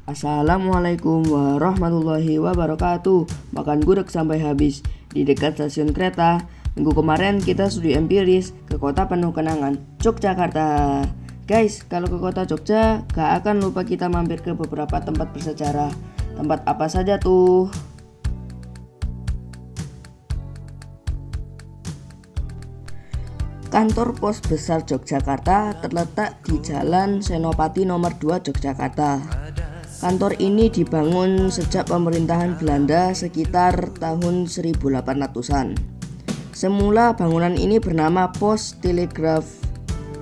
Assalamualaikum warahmatullahi wabarakatuh. Makan gudeg sampai habis di dekat stasiun kereta. Minggu kemarin kita studi empiris ke kota penuh kenangan, Yogyakarta. Guys, kalau ke kota Jogja gak akan lupa kita mampir ke beberapa tempat bersejarah. Tempat apa saja tuh? Kantor Pos Besar Yogyakarta terletak di Jalan Senopati nomor 2 Yogyakarta. Kantor ini dibangun sejak pemerintahan Belanda sekitar tahun 1800-an. Semula bangunan ini bernama Pos Telegraf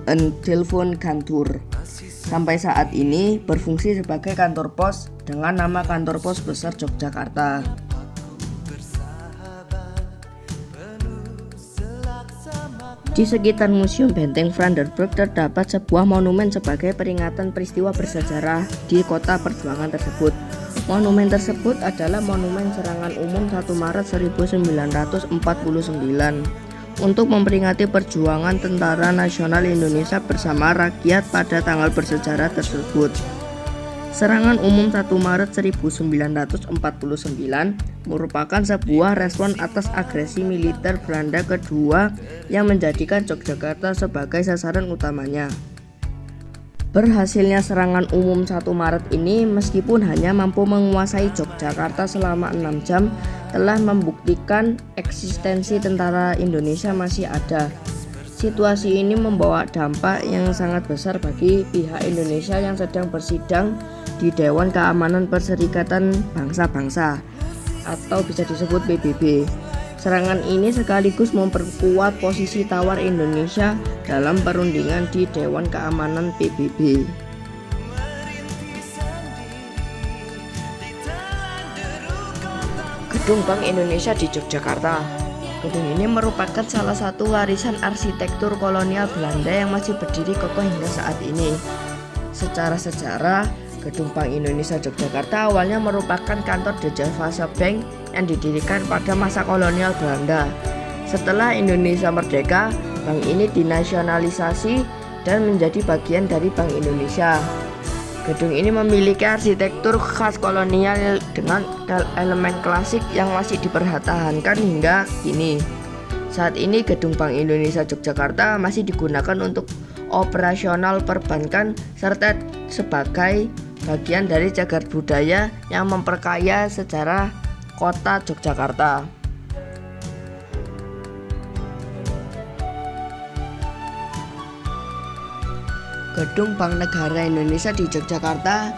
en Telephone Kantoor. Sampai saat ini berfungsi sebagai kantor pos dengan nama Kantor Pos Besar Yogyakarta. Di sekitar Museum Benteng Vandenberg terdapat sebuah monumen sebagai peringatan peristiwa bersejarah di kota perjuangan tersebut. Monumen tersebut adalah Monumen Serangan Umum 1 Maret 1949 untuk memperingati perjuangan Tentara Nasional Indonesia bersama rakyat pada tanggal bersejarah tersebut. Serangan Umum 1 Maret 1949 merupakan sebuah respon atas agresi militer Belanda kedua yang menjadikan Yogyakarta sebagai sasaran utamanya. Berhasilnya serangan umum 1 Maret ini meskipun hanya mampu menguasai Yogyakarta selama 6 jam telah membuktikan eksistensi tentara Indonesia masih ada. Situasi ini membawa dampak yang sangat besar bagi pihak Indonesia yang sedang bersidang di Dewan Keamanan Perserikatan Bangsa-Bangsa atau bisa disebut PBB. Serangan ini sekaligus memperkuat posisi tawar Indonesia dalam perundingan di Dewan Keamanan PBB. Gedung Bank Indonesia di Yogyakarta. Gedung ini merupakan salah satu warisan arsitektur kolonial Belanda yang masih berdiri kokoh hingga saat ini. Secara sejarah, Gedung Bank Indonesia Yogyakarta awalnya merupakan kantor The Javasa Bank yang didirikan pada masa kolonial Belanda. Setelah Indonesia merdeka, bank ini dinasionalisasi dan menjadi bagian dari Bank Indonesia. Gedung ini memiliki arsitektur khas kolonial dengan elemen klasik yang masih dipertahankan hingga kini. Saat ini Gedung Bank Indonesia Yogyakarta masih digunakan untuk operasional perbankan serta sebagai bagian dari cagar budaya yang memperkaya sejarah kota Yogyakarta. Gedung Bank Negara Indonesia di Yogyakarta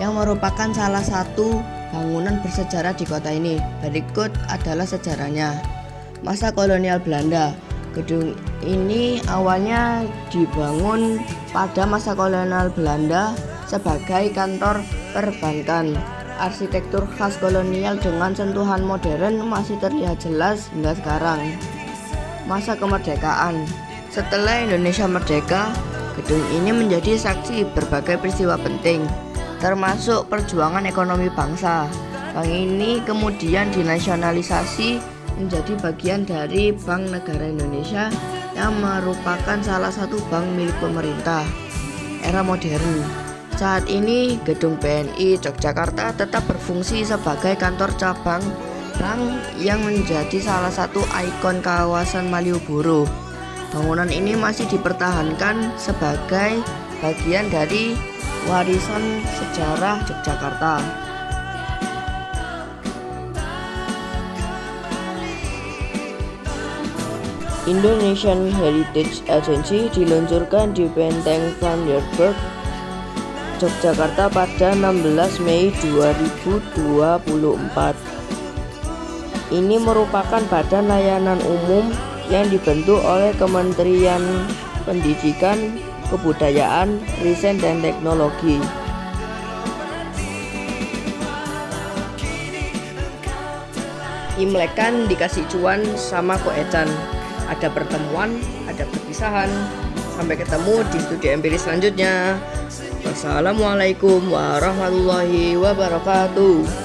yang merupakan salah satu bangunan bersejarah di kota ini. Berikut adalah sejarahnya. Masa kolonial Belanda. Gedung ini awalnya dibangun pada masa kolonial Belanda sebagai kantor perbankan. Arsitektur khas kolonial dengan sentuhan modern masih terlihat jelas hingga sekarang. Masa kemerdekaan. Setelah Indonesia merdeka, gedung ini menjadi saksi berbagai peristiwa penting, termasuk perjuangan ekonomi bangsa. Bank ini kemudian dinasionalisasi menjadi bagian dari Bank Negara Indonesia yang merupakan salah satu bank milik pemerintah. Era modern. Saat ini Gedung BNI Yogyakarta tetap berfungsi sebagai kantor cabang bank yang menjadi salah satu ikon kawasan Malioboro. Bangunan ini masih dipertahankan sebagai bagian dari warisan sejarah Yogyakarta. Indonesian Heritage Agency diluncurkan di Benteng Vandenberg, Yogyakarta pada 16 Mei 2024. Ini merupakan badan layanan umum yang dibentuk oleh Kementerian Pendidikan, Kebudayaan, Riset dan Teknologi. Imlek kan dikasih cuan sama koecan. Ada pertemuan, ada perpisahan. Sampai ketemu di studi empiris selanjutnya. Wassalamualaikum warahmatullahi wabarakatuh.